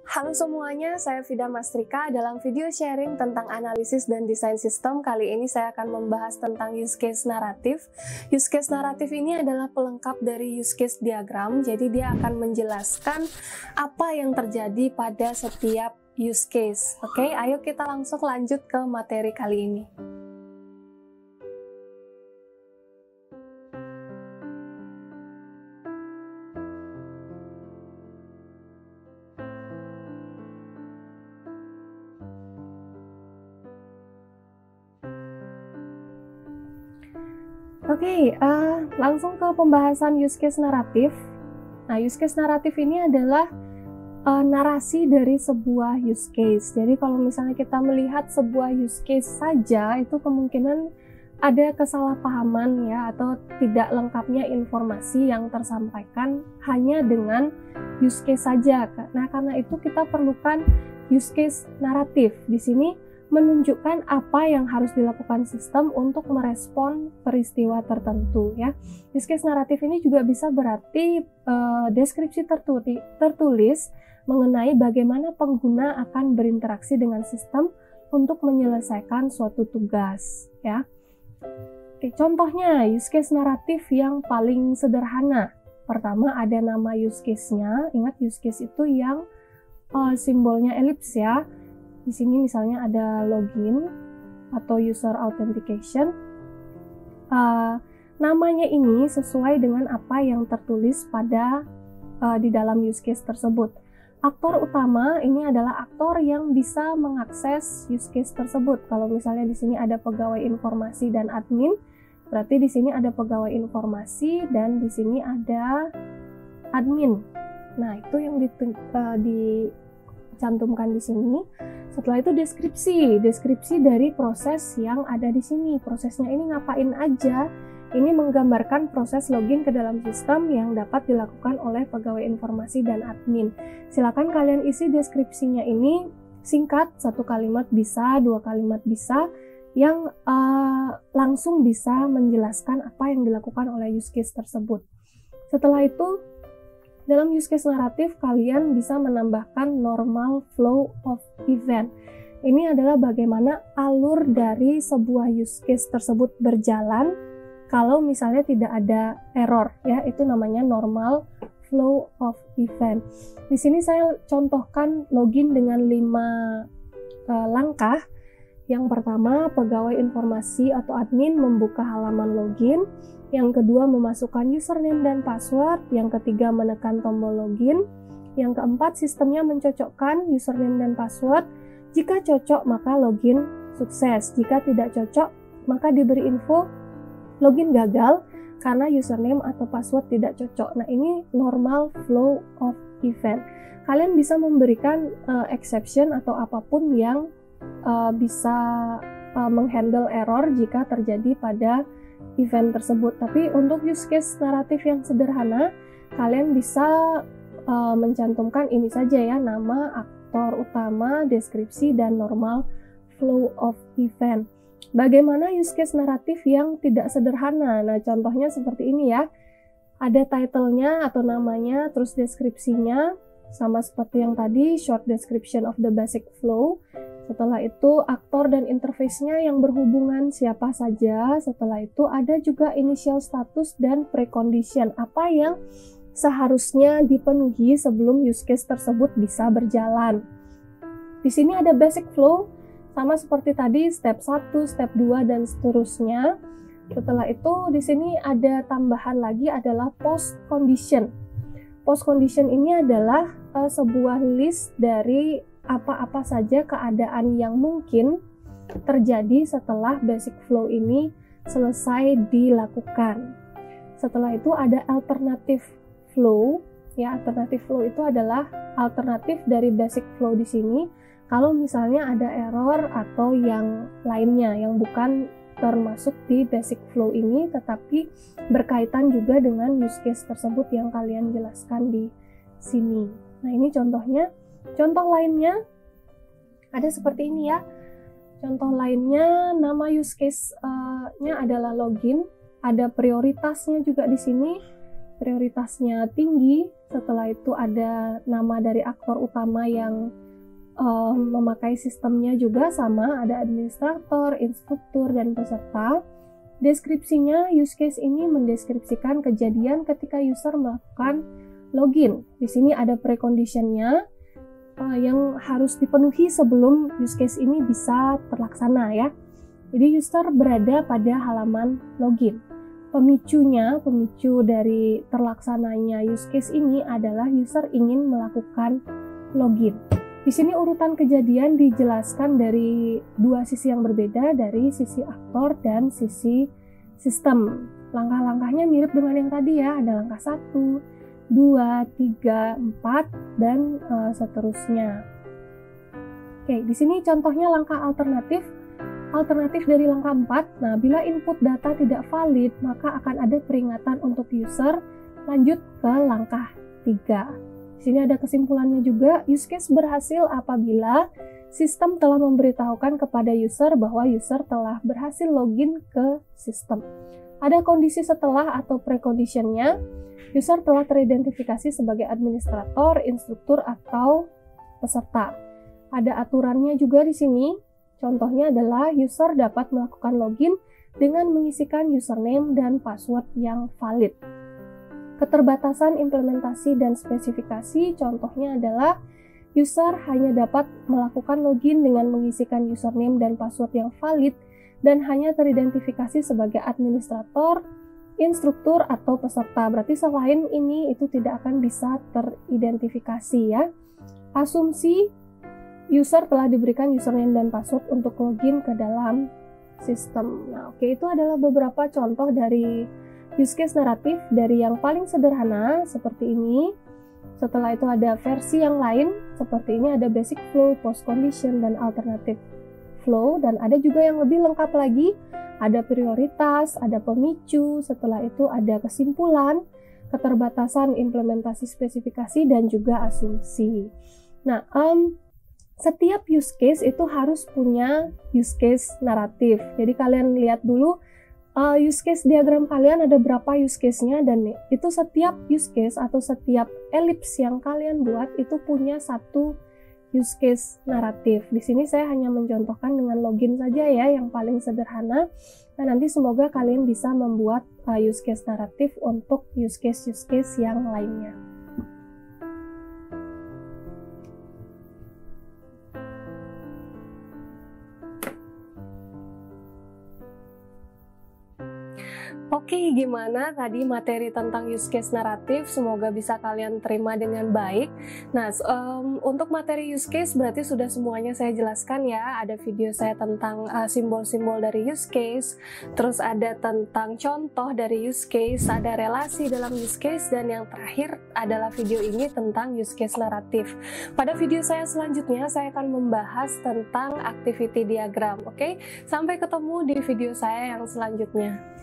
Halo semuanya, saya Vida Mastrika. Dalam video sharing tentang analisis dan desain sistem, kali ini saya akan membahas tentang use case naratif. Use case naratif ini adalah pelengkap dari use case diagram, jadi dia akan menjelaskan apa yang terjadi pada setiap use case. Oke, ayo kita langsung lanjut ke materi kali ini. Oke, langsung ke pembahasan use case naratif. Nah, use case naratif ini adalah narasi dari sebuah use case. Jadi kalau misalnya kita melihat sebuah use case saja, itu kemungkinan ada kesalahpahaman ya, atau tidak lengkapnya informasi yang tersampaikan hanya dengan use case saja. Nah, karena itu kita perlukan use case naratif. Di sini menunjukkan apa yang harus dilakukan sistem untuk merespon peristiwa tertentu ya. Use case naratif ini juga bisa berarti deskripsi tertulis mengenai bagaimana pengguna akan berinteraksi dengan sistem untuk menyelesaikan suatu tugas ya. Oke, contohnya use case naratif yang paling sederhana. Pertama ada nama use case-nya. Ingat use case itu yang simbolnya elips ya. Di sini misalnya ada login atau user authentication. Namanya ini sesuai dengan apa yang tertulis pada di dalam use case tersebut. Aktor utama ini adalah aktor yang bisa mengakses use case tersebut. Kalau misalnya di sini ada pegawai informasi dan admin, berarti di sini ada pegawai informasi dan di sini ada admin. Nah, itu yang dicantumkan di sini. Setelah itu deskripsi dari proses yang ada di sini. Prosesnya ini ngapain aja? Ini menggambarkan proses login ke dalam sistem yang dapat dilakukan oleh pegawai informasi dan admin. Silakan kalian isi deskripsinya ini singkat, 1 kalimat bisa, 2 kalimat bisa, yang langsung bisa menjelaskan apa yang dilakukan oleh use case tersebut. Setelah itu, dalam use case naratif, kalian bisa menambahkan normal flow of event. Ini adalah bagaimana alur dari sebuah use case tersebut berjalan kalau misalnya tidak ada error, ya, itu namanya normal flow of event. Di sini saya contohkan login dengan 5 langkah. Yang pertama, pegawai informasi atau admin membuka halaman login. Yang kedua, memasukkan username dan password. Yang ketiga, menekan tombol login. Yang keempat, sistemnya mencocokkan username dan password. Jika cocok, maka login sukses. Jika tidak cocok, maka diberi info login gagal karena username atau password tidak cocok. Nah, ini normal flow of event. Kalian bisa memberikan exception atau apapun yang bisa menghandle error jika terjadi pada event tersebut. Tapi untuk use case naratif yang sederhana, kalian bisa mencantumkan ini saja ya, nama, aktor utama, deskripsi, dan normal flow of event. Bagaimana use case naratif yang tidak sederhana? Nah, contohnya seperti ini ya. Ada title-nya atau namanya, terus deskripsinya, sama seperti yang tadi, short description of the basic flow. Setelah itu aktor dan interface-nya yang berhubungan siapa saja. Setelah itu ada juga initial status dan precondition, apa yang seharusnya dipenuhi sebelum use case tersebut bisa berjalan. Di sini ada basic flow, sama seperti tadi step 1, step 2 dan seterusnya. Setelah itu di sini ada tambahan lagi adalah post condition. Post condition ini adalah sebuah list dari apa-apa saja keadaan yang mungkin terjadi setelah basic flow ini selesai dilakukan. Setelah itu ada alternative flow. Ya, alternative flow itu adalah alternatif dari basic flow di sini. Kalau misalnya ada error atau yang lainnya yang bukan termasuk di basic flow ini, tetapi berkaitan juga dengan use case tersebut yang kalian jelaskan di sini. Nah, ini contohnya. Contoh lainnya ada seperti ini ya. Contoh lainnya, nama use case-nya adalah login. Ada prioritasnya juga di sini. prioritasnya tinggi. Setelah itu ada nama dari aktor utama yang memakai sistemnya juga sama, ada administrator, instruktur, dan peserta. Deskripsinya, use case ini mendeskripsikan kejadian ketika user melakukan login. Di sini ada preconditionnya yang harus dipenuhi sebelum use case ini bisa terlaksana ya. Jadi user berada pada halaman login. Pemicu dari terlaksananya use case ini adalah user ingin melakukan login. Di sini urutan kejadian dijelaskan dari dua sisi yang berbeda, dari sisi aktor dan sisi sistem. Langkah-langkahnya mirip dengan yang tadi ya, ada langkah 1, 2, 3, 4, dan seterusnya. Oke, di sini contohnya langkah alternatif. Alternatif dari langkah 4, nah bila input data tidak valid, maka akan ada peringatan untuk user lanjut ke langkah 3. Di sini ada kesimpulannya juga, use case berhasil apabila sistem telah memberitahukan kepada user bahwa user telah berhasil login ke sistem. Ada kondisi setelah atau preconditionnya, user telah teridentifikasi sebagai administrator, instruktur, atau peserta. Ada aturannya juga di sini, contohnya adalah user dapat melakukan login dengan mengisikan username dan password yang valid. Keterbatasan implementasi dan spesifikasi, contohnya adalah user hanya dapat melakukan login dengan mengisikan username dan password yang valid dan hanya teridentifikasi sebagai administrator, instruktur, atau peserta. Berarti selain ini itu tidak akan bisa teridentifikasi ya. Asumsi user telah diberikan username dan password untuk login ke dalam sistem. Nah, oke, itu adalah beberapa contoh dari use case naratif dari yang paling sederhana seperti ini. Setelah itu ada versi yang lain seperti ini, ada basic flow, post condition, dan alternative flow. Dan ada juga yang lebih lengkap lagi, ada prioritas, ada pemicu, setelah itu ada kesimpulan, keterbatasan implementasi spesifikasi, dan juga asumsi. Nah, setiap use case itu harus punya use case naratif. Jadi kalian lihat dulu use case diagram kalian ada berapa use case-nya, dan itu setiap use case atau setiap elips yang kalian buat itu punya satu use case naratif. Di sini saya hanya mencontohkan dengan login saja ya, yang paling sederhana. Nah, nanti semoga kalian bisa membuat use case naratif untuk use case yang lainnya. Oke, gimana tadi materi tentang use case naratif? Semoga bisa kalian terima dengan baik. Nah, untuk materi use case berarti sudah semuanya saya jelaskan ya. Ada video saya tentang simbol-simbol dari use case, terus ada tentang contoh dari use case, ada relasi dalam use case, dan yang terakhir adalah video ini tentang use case naratif. Pada video saya selanjutnya, saya akan membahas tentang activity diagram. Oke, sampai ketemu di video saya yang selanjutnya.